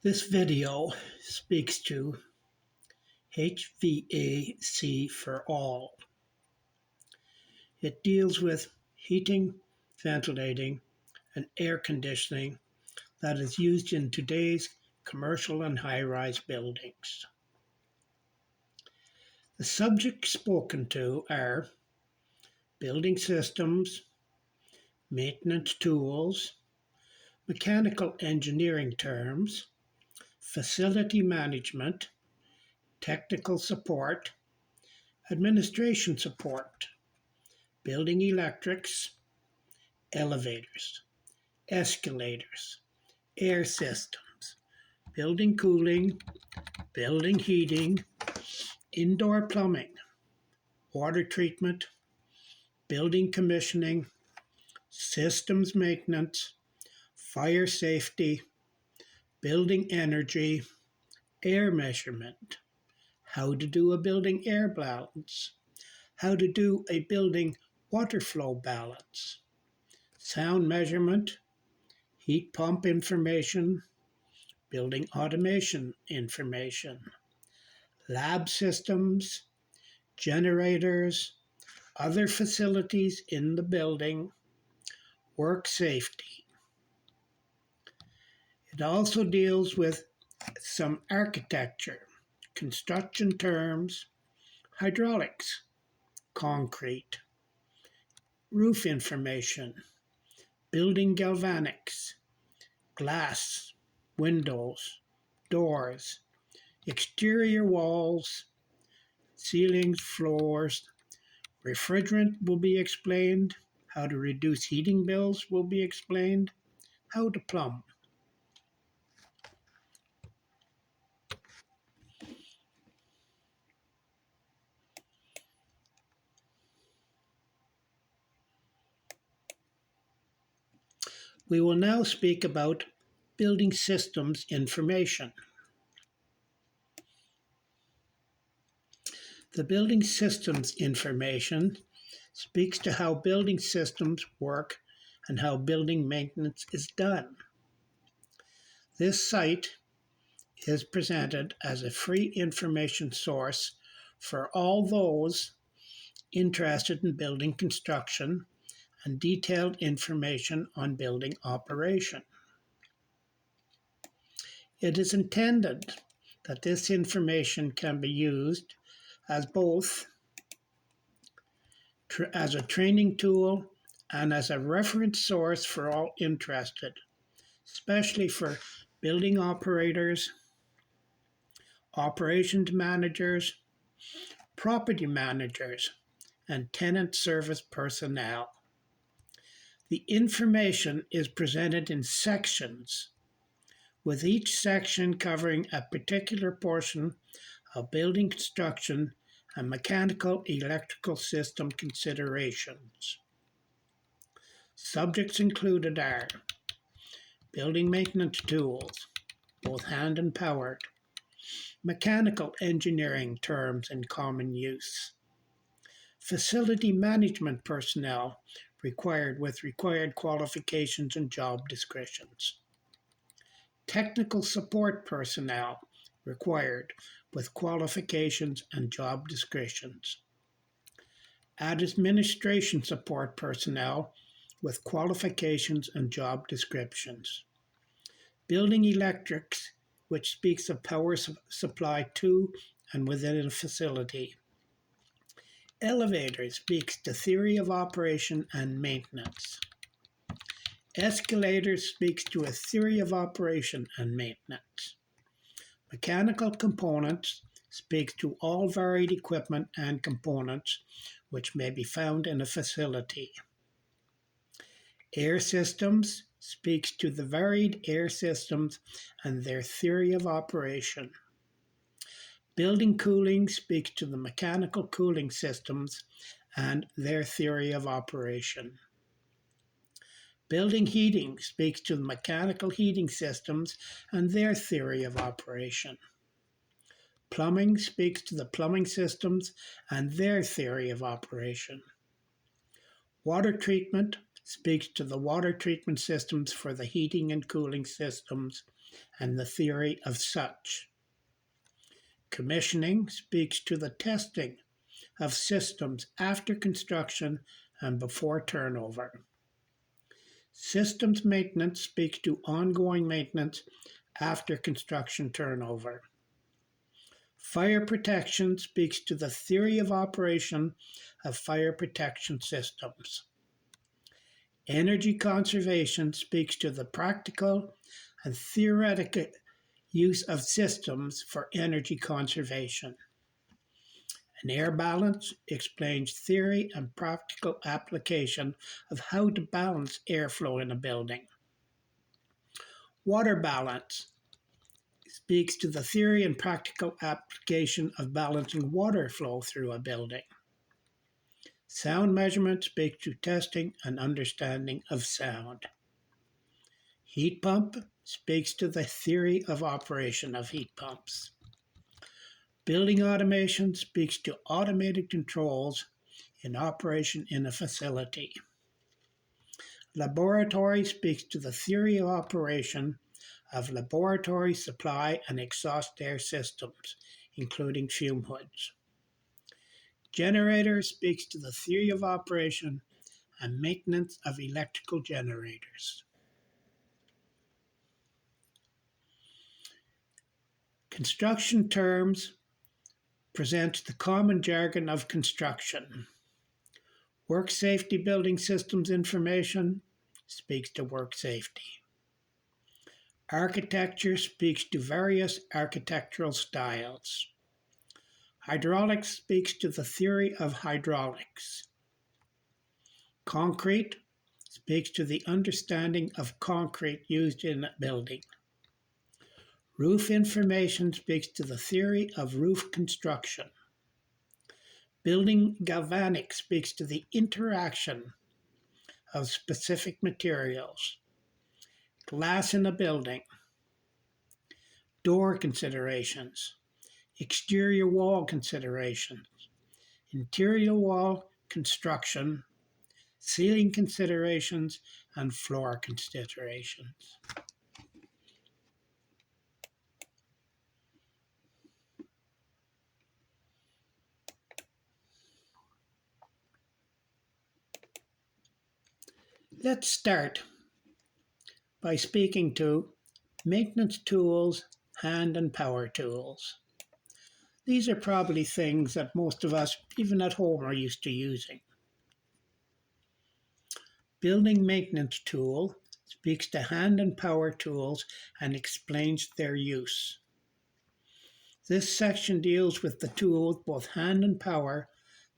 This video speaks to HVAC for all. It deals with heating, ventilating, and air conditioning that is used in today's commercial and high-rise buildings. The subjects spoken to are building systems, maintenance tools, mechanical engineering terms, facility management, technical support, administration support, building electrics, elevators, escalators, air systems, building cooling, building heating, indoor plumbing, water treatment, building commissioning, systems maintenance, fire safety, building energy, air measurement, how to do a building air balance, how to do a building water flow balance, sound measurement, heat pump information, building automation information, lab systems, generators, other facilities in the building, work safety. It also deals with some architecture, construction terms, hydraulics, concrete, roof information, building galvanics, glass, windows, doors, exterior walls, ceilings, floors. Refrigerant will be explained. How to reduce heating bills will be explained. How to plumb. We will now speak about building systems information. The building systems information speaks to how building systems work and how building maintenance is done. This site is presented as a free information source for all those interested in building construction and detailed information on building operation. It is intended that this information can be used as both as a training tool and as a reference source for all interested, especially for building operators, operations managers, property managers, and tenant service personnel. The information is presented in sections, with each section covering a particular portion of building construction and mechanical electrical system considerations. Subjects included are building maintenance tools, both hand and powered, mechanical engineering terms in common use, facility management personnel required with required qualifications and job descriptions, technical support personnel required with qualifications and job descriptions, administration support personnel with qualifications and job descriptions, building electrics, which speaks of power supply to and within a facility. Elevator speaks to theory of operation and maintenance. Escalator speaks to a theory of operation and maintenance. Mechanical components speaks to all varied equipment and components which may be found in a facility. Air systems speaks to the varied air systems and their theory of operation. Building cooling speaks to the mechanical cooling systems and their theory of operation. Building heating speaks to the mechanical heating systems and their theory of operation. Plumbing speaks to the plumbing systems and their theory of operation. Water treatment speaks to the water treatment systems for the heating and cooling systems and the theory of such. Commissioning speaks to the testing of systems after construction and before turnover. Systems maintenance speaks to ongoing maintenance after construction turnover. Fire protection speaks to the theory of operation of fire protection systems. Energy conservation speaks to the practical and theoretical use of systems for energy conservation. And air balance explains theory and practical application of how to balance airflow in a building. Water balance speaks to the theory and practical application of balancing water flow through a building. Sound measurement speaks to testing and understanding of sound. Heat pump speaks to the theory of operation of heat pumps. Building automation speaks to automated controls in operation in a facility. Laboratory speaks to the theory of operation of laboratory supply and exhaust air systems, including fume hoods. Generator speaks to the theory of operation and maintenance of electrical generators. Construction terms present the common jargon of construction. Work safety building systems information speaks to work safety. Architecture speaks to various architectural styles. Hydraulics speaks to the theory of hydraulics. Concrete speaks to the understanding of concrete used in a building. Roof information speaks to the theory of roof construction. Building galvanics speaks to the interaction of specific materials. Glass in a building. Door considerations. Exterior wall considerations. Interior wall construction. Ceiling considerations and floor considerations. Let's start by speaking to maintenance tools, hand and power tools. These are probably things that most of us, even at home, are used to using. Building maintenance tool speaks to hand and power tools and explains their use. This section deals with the tools, both hand and power,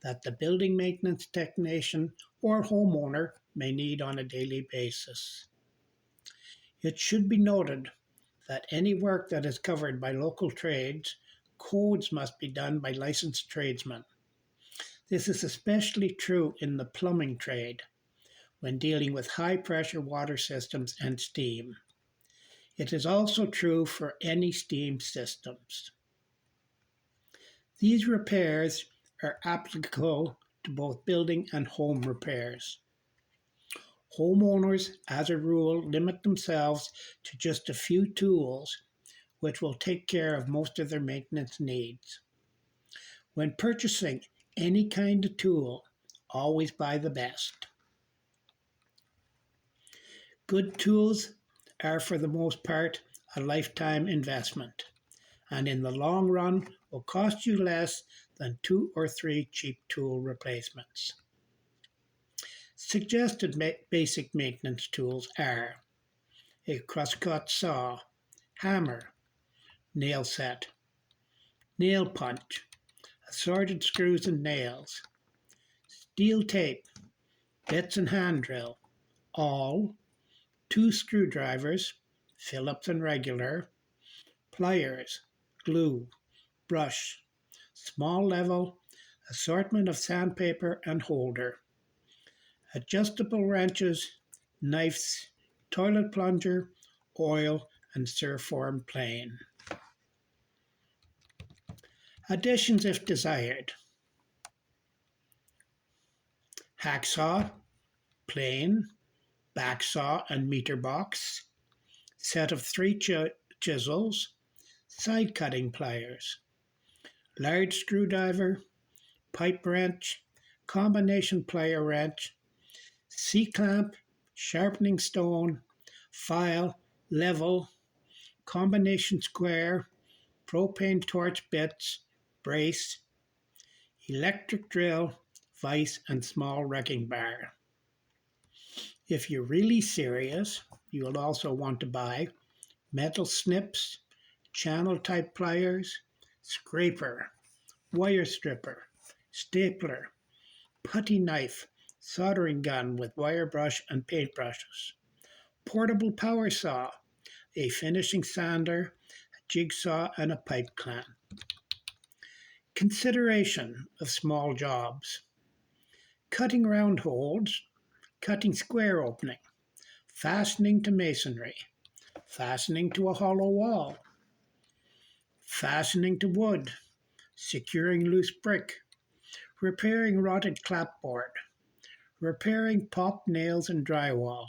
that the building maintenance technician or homeowner may need on a daily basis. It should be noted that any work that is covered by local trades, codes must be done by licensed tradesmen. This is especially true in the plumbing trade when dealing with high pressure water systems and steam. It is also true for any steam systems. These repairs are applicable to both building and home repairs. Homeowners, as a rule, limit themselves to just a few tools, which will take care of most of their maintenance needs. When purchasing any kind of tool, always buy the best. Good tools are, for the most part, a lifetime investment, and in the long run will cost you less than 2 or 3 cheap tool replacements. Suggested basic maintenance tools are a crosscut saw, hammer, nail set, nail punch, assorted screws and nails, steel tape, bits and hand drill, awl, 2 screwdrivers, Phillips and regular, pliers, glue, brush, small level, assortment of sandpaper and holder, adjustable wrenches, knives, toilet plunger, oil, and Surform plane. Additions if desired: hacksaw, plane, back saw and meter box, set of three chisels, side cutting pliers, large screwdriver, pipe wrench, combination plier wrench, C-clamp, sharpening stone, file, level, combination square, propane torch bits, brace, electric drill, vise, and small wrecking bar. If you're really serious, you will also want to buy metal snips, channel type pliers, scraper, wire stripper, stapler, putty knife, soldering gun with wire brush and paintbrushes, portable power saw, a finishing sander, a jigsaw, and a pipe clamp. Consideration of small jobs: cutting round holes, cutting square opening, fastening to masonry, fastening to a hollow wall, fastening to wood, securing loose brick, repairing rotted clapboard, repairing popped nails in drywall,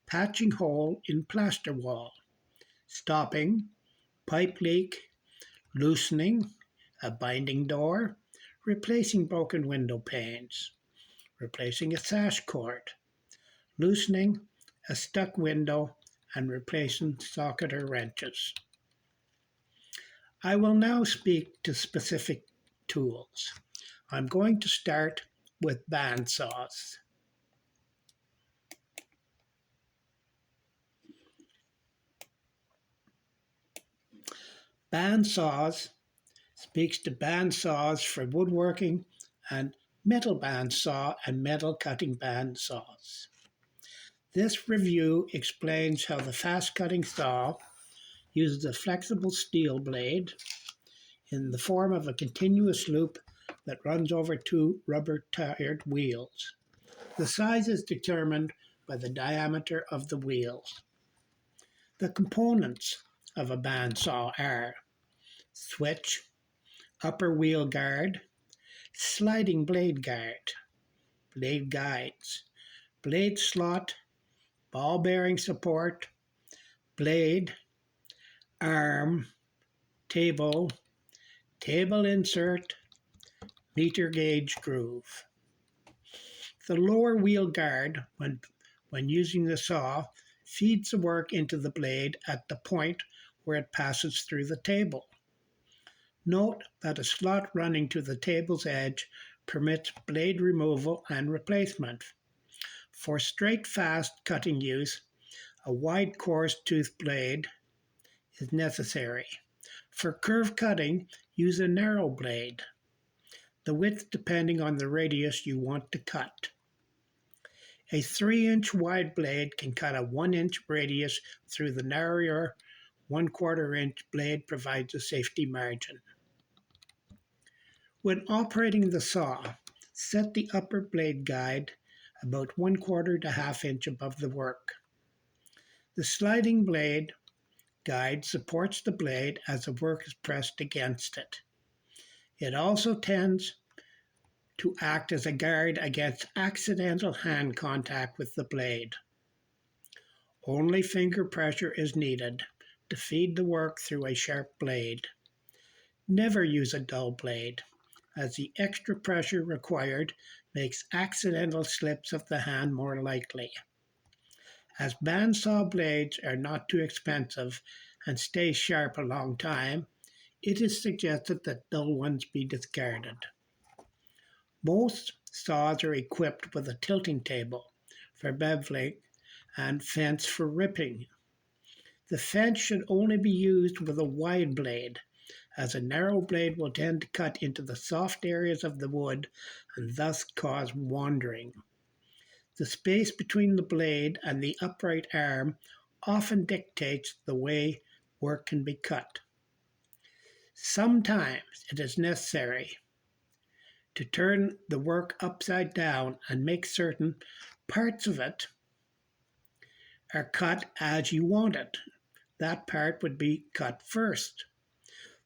patching hole in plaster wall, stopping, pipe leak, loosening, a binding door, replacing broken window panes, replacing a sash cord, loosening a stuck window, and replacing socket or wrenches. I will now speak to specific tools. I'm going to start with bandsaws. Bandsaws speaks to bandsaws for woodworking and metal bandsaw and metal cutting bandsaws. This review explains how the fast cutting saw uses a flexible steel blade in the form of a continuous loop that runs over two rubber-tired wheels. The size is determined by the diameter of the wheels. The components of a bandsaw are switch, upper wheel guard, sliding blade guard, blade guides, blade slot, ball bearing support, blade, arm, table, table insert, meter gauge groove. The lower wheel guard, when using the saw, feeds the work into the blade at the point where it passes through the table. Note that a slot running to the table's edge permits blade removal and replacement. For straight fast cutting use, a wide coarse tooth blade is necessary. For curve cutting, use a narrow blade, the width depending on the radius you want to cut. A 3-inch wide blade can cut a 1-inch radius through the narrower 1/4 inch blade provides a safety margin. When operating the saw, set the upper blade guide about 1/4 to 1/2 inch above the work. The sliding blade guide supports the blade as the work is pressed against it. It also tends to act as a guard against accidental hand contact with the blade. Only finger pressure is needed to feed the work through a sharp blade. Never use a dull blade, as the extra pressure required makes accidental slips of the hand more likely. As bandsaw blades are not too expensive and stay sharp a long time, it is suggested that dull ones be discarded. Most saws are equipped with a tilting table for beveling and fence for ripping. The fence should only be used with a wide blade, as a narrow blade will tend to cut into the soft areas of the wood and thus cause wandering. The space between the blade and the upright arm often dictates the way work can be cut. Sometimes it is necessary to turn the work upside down and make certain parts of it are cut as you want it. That part would be cut first.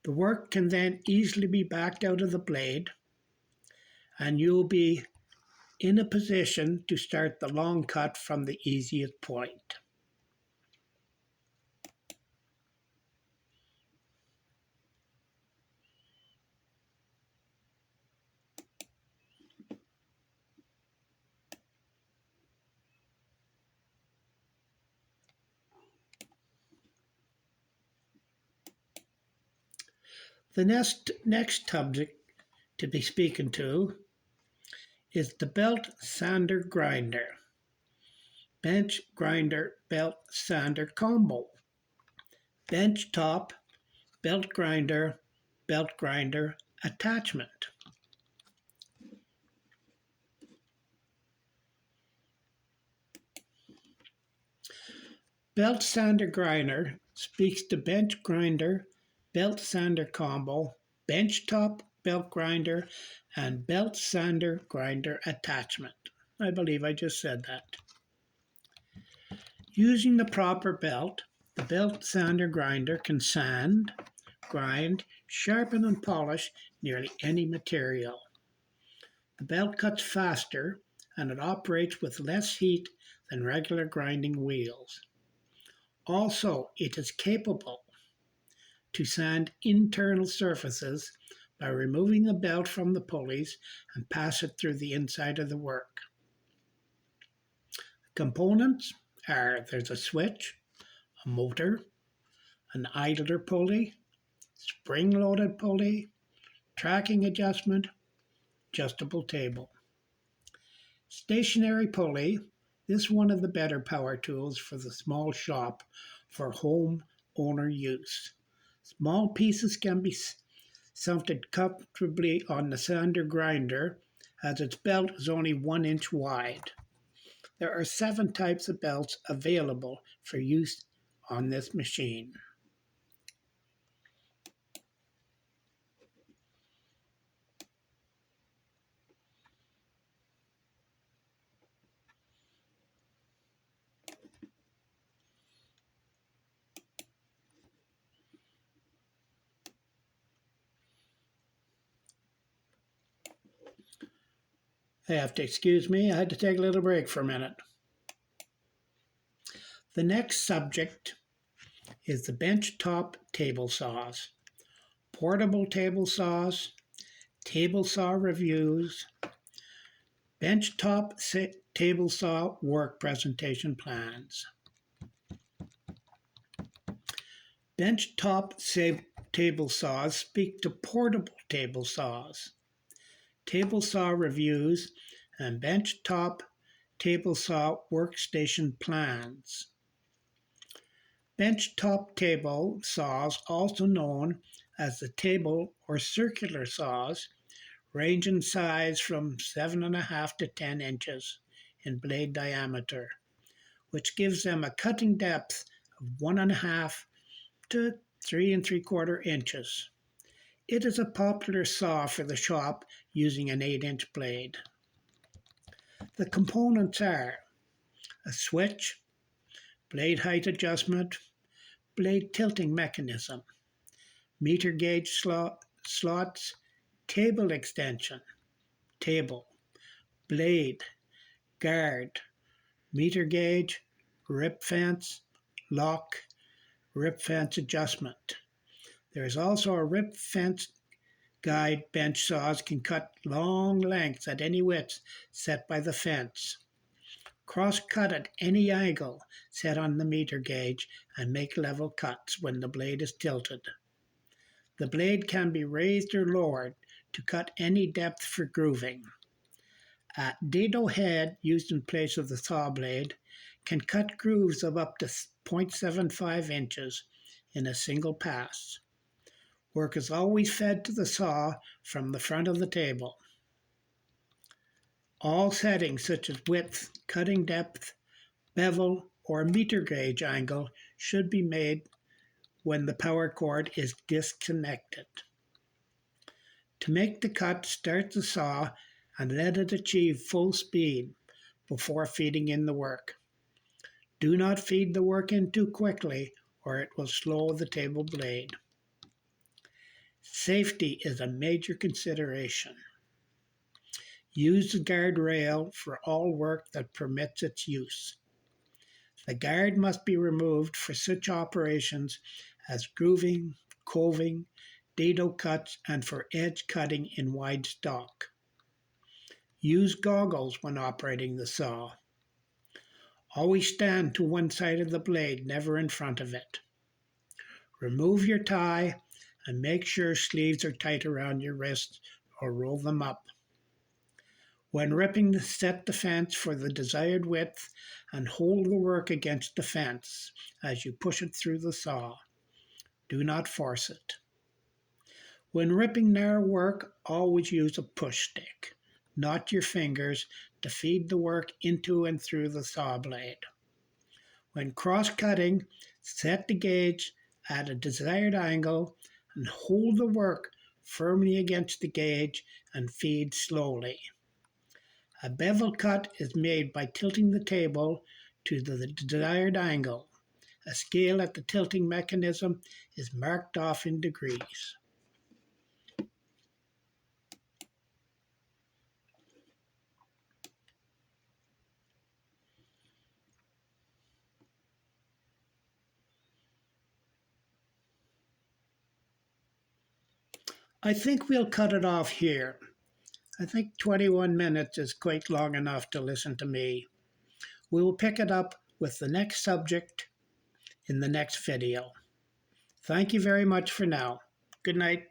The work can then easily be backed out of the blade, and you'll be in a position to start the long cut from the easiest point. The next subject to be speaking to is the belt sander grinder, bench grinder belt sander combo, bench top belt grinder attachment. Belt sander grinder speaks to bench grinder, belt sander combo, bench top belt grinder, and belt sander grinder attachment. I believe I just said that. Using the proper belt, the belt sander grinder can sand, grind, sharpen, and polish nearly any material. The belt cuts faster and it operates with less heat than regular grinding wheels. Also, it is capable to sand internal surfaces by removing the belt from the pulleys and pass it through the inside of the work. Components are there's a switch, a motor, an idler pulley, spring-loaded pulley, tracking adjustment, adjustable table. Stationary pulley. This is one of the better power tools for the small shop for home owner use. Small pieces can be mounted comfortably on the sander grinder as its belt is only 1 inch wide. There are 7 types of belts available for use on this machine. You have to excuse me, I had to take a little break for a minute. The next subject is the bench top table saws, portable table saws, table saw reviews, bench top table saw work presentation plans. Bench top table saws speak to portable table saws, table saw reviews, and bench top table saw workstation plans. Bench top table saws, also known as the table or circular saws, range in size from 7.5 to 10 inches in blade diameter, which gives them a cutting depth of 1.5 to 3 3/4 inches. It is a popular saw for the shop using an 8-inch blade. The components are a switch, blade height adjustment, blade tilting mechanism, meter gauge slots, table extension, table, blade, guard, meter gauge, rip fence, lock, rip fence adjustment. There is also a rip fence guide. Bench saws can cut long lengths at any width set by the fence. Cross cut at any angle set on the meter gauge and make level cuts when the blade is tilted. The blade can be raised or lowered to cut any depth for grooving. A dado head used in place of the saw blade can cut grooves of up to 0.75 inches in a single pass. Work is always fed to the saw from the front of the table. All settings such as width, cutting depth, bevel, or meter gauge angle should be made when the power cord is disconnected. To make the cut, start the saw and let it achieve full speed before feeding in the work. Do not feed the work in too quickly or it will slow the table blade. Safety is a major consideration. Use the guardrail for all work that permits its use. The guard must be removed for such operations as grooving, coving, dado cuts, and for edge cutting in wide stock. Use goggles when operating the saw. Always stand to one side of the blade, never in front of it. Remove your tie and make sure sleeves are tight around your wrists or roll them up. When ripping, set the fence for the desired width and hold the work against the fence as you push it through the saw. Do not force it. When ripping narrow work, always use a push stick, not your fingers, to feed the work into and through the saw blade. When cross-cutting, set the gauge at a desired angle and hold the work firmly against the gauge and feed slowly. A bevel cut is made by tilting the table to the desired angle. A scale at the tilting mechanism is marked off in degrees. I think we'll cut it off here. I think 21 minutes is quite long enough to listen to me. We will pick it up with the next subject in the next video. Thank you very much for now. Good night.